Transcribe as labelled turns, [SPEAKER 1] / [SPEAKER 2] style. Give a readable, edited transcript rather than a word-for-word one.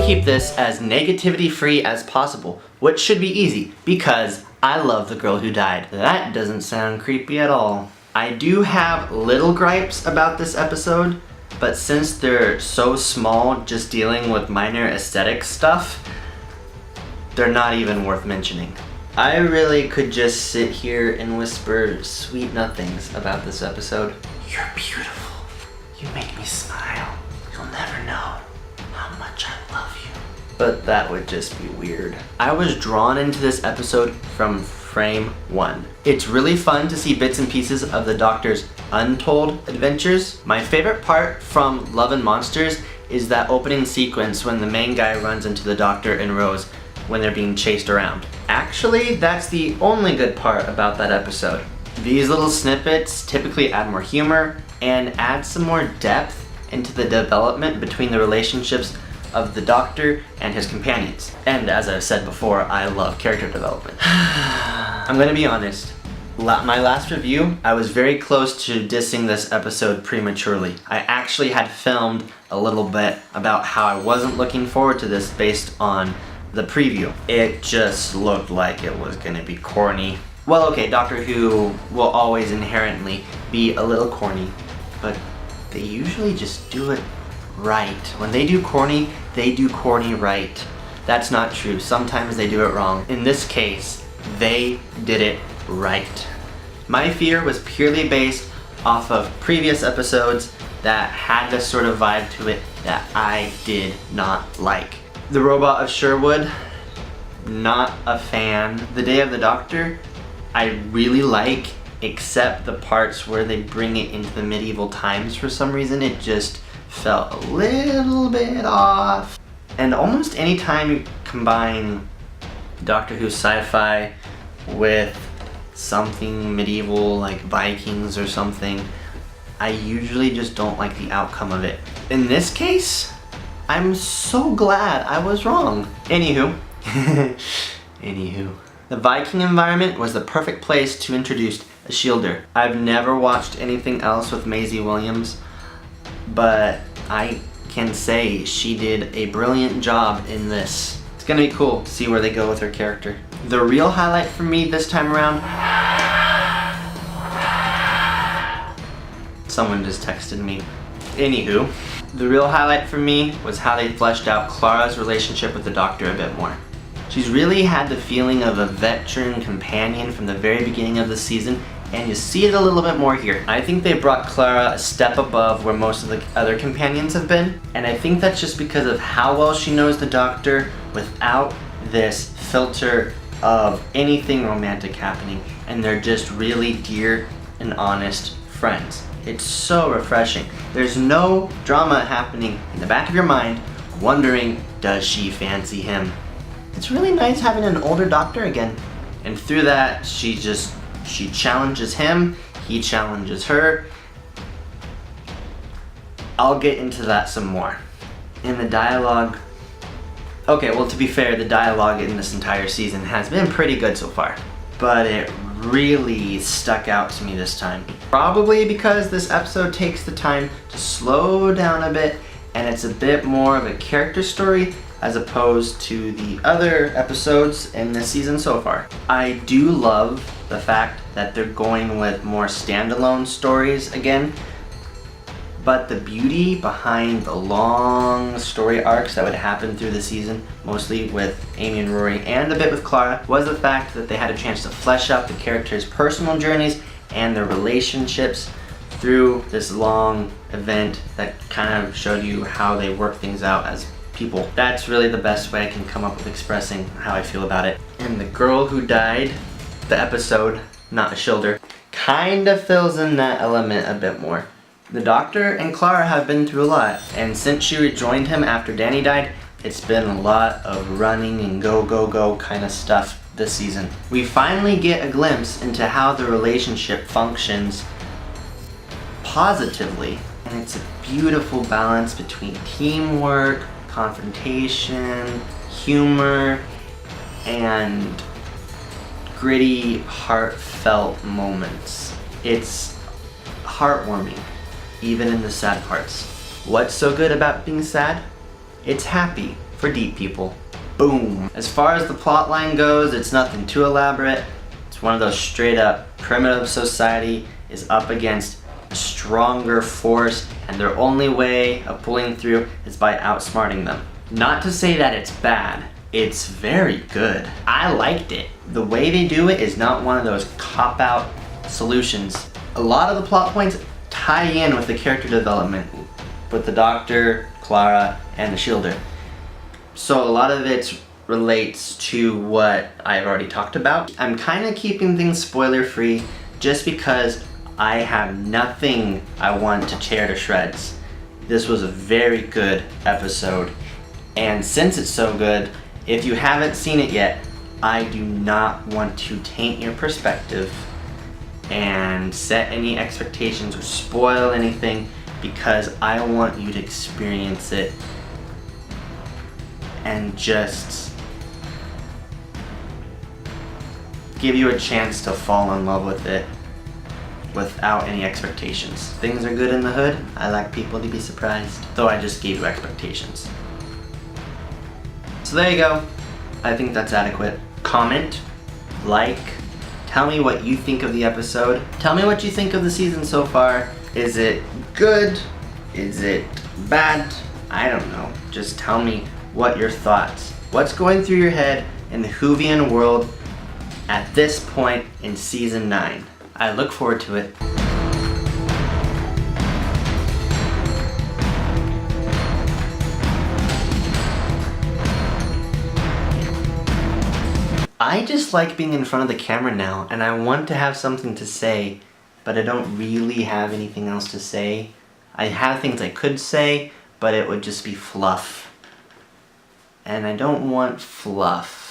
[SPEAKER 1] keep this as negativity free as possible, which should be easy because I love the girl who died. That doesn't sound creepy at all. I do have little gripes about this episode, but since they're so small, just dealing with minor aesthetic stuff, they're not even worth mentioning. I really could just sit here and whisper sweet nothings about this episode. You're beautiful. You make me smile. You'll never know how much I love you. But that would just be weird. I was drawn into this episode from frame one. It's really fun to see bits and pieces of the Doctor's untold adventures. My favorite part from Love and Monsters is that opening sequence when the main guy runs into the Doctor and Rose when they're being chased around. Actually, that's the only good part about that episode. These little snippets typically add more humor and add some more depth into the development between the relationships of the Doctor and his companions. And as I've said before, I love character development. I'm gonna be honest. My last review, I was very close to dissing this episode prematurely. I actually had filmed a little bit about how I wasn't looking forward to this based on the preview. It just looked like it was gonna be corny. Well, okay, Doctor Who will always inherently be a little corny, but they usually just do it right. When they do corny right. That's not true. Sometimes they do it wrong. In this case, they did it right. My fear was purely based off of previous episodes that had this sort of vibe to it that I did not like. The Robot of Sherwood, not a fan. The Day of the Doctor, I really like, except the parts where they bring it into the medieval times for some reason. It just felt a little bit off. And almost any time you combine Doctor Who sci-fi with something medieval like Vikings or something, I usually just don't like the outcome of it. In this case, I'm so glad I was wrong. Anywho, the Viking environment was the perfect place to introduce a shielder. I've never watched anything else with Maisie Williams, but I can say she did a brilliant job in this. It's gonna be cool to see where they go with her character. The real highlight for me this time around, someone just texted me. Anywho, the real highlight for me was how they fleshed out Clara's relationship with the Doctor a bit more. She's really had the feeling of a veteran companion from the very beginning of the season, and you see it a little bit more here. I think they brought Clara a step above where most of the other companions have been, and I think that's just because of how well she knows the Doctor without this filter of anything romantic happening, and they're just really dear and honest friends. It's so refreshing. There's no drama happening in the back of your mind wondering, does she fancy him? It's really nice having an older Doctor again. And through that, she challenges him, he challenges her. I'll get into that some more. In the dialogue, okay, well, to be fair, the dialogue in this entire season has been pretty good so far, but it really stuck out to me this time. Probably because this episode takes the time to slow down a bit and it's a bit more of a character story as opposed to the other episodes in this season so far. I do love the fact that they're going with more standalone stories again, but the beauty behind the long story arcs that would happen through the season, mostly with Amy and Rory and a bit with Clara, was the fact that they had a chance to flesh out the characters' personal journeys and their relationships through this long event that kind of showed you how they work things out as people. That's really the best way I can come up with expressing how I feel about it. And the girl who died, the episode, not a shielder, kind of fills in that element a bit more. The Doctor and Clara have been through a lot, and since she rejoined him after Danny died, it's been a lot of running and go kind of stuff this season. We finally get a glimpse into how the relationship functions positively, and it's a beautiful balance between teamwork, confrontation, humor, and gritty, heartfelt moments. It's heartwarming, even in the sad parts. What's so good about being sad? It's happy for deep people. Boom. As far as the plot line goes, it's nothing too elaborate. It's one of those straight up primitive society is up against a stronger force, and their only way of pulling through is by outsmarting them. Not to say that it's bad, it's very good. I liked it. The way they do it is not one of those cop-out solutions. A lot of the plot points tie in with the character development with the Doctor, Clara, and the Shielder. So a lot of it relates to what I've already talked about. I'm kind of keeping things spoiler free just because I have nothing I want to tear to shreds. This was a very good episode, and since it's so good, if you haven't seen it yet, I do not want to taint your perspective and set any expectations or spoil anything, because I want you to experience it and just give you a chance to fall in love with it without any expectations. Things are good in the hood. I like people to be surprised, though I just gave you expectations. So there you go. I think that's adequate. Comment, like, tell me what you think of the episode. Tell me what you think of the season so far. Is it good? Is it bad? I don't know. Just tell me what your thoughts. What's going through your head in the Whovian world at this point in season 9. I look forward to it. I just like being in front of the camera now, and I want to have something to say, but I don't really have anything else to say. I have things I could say, but it would just be fluff. And I don't want fluff.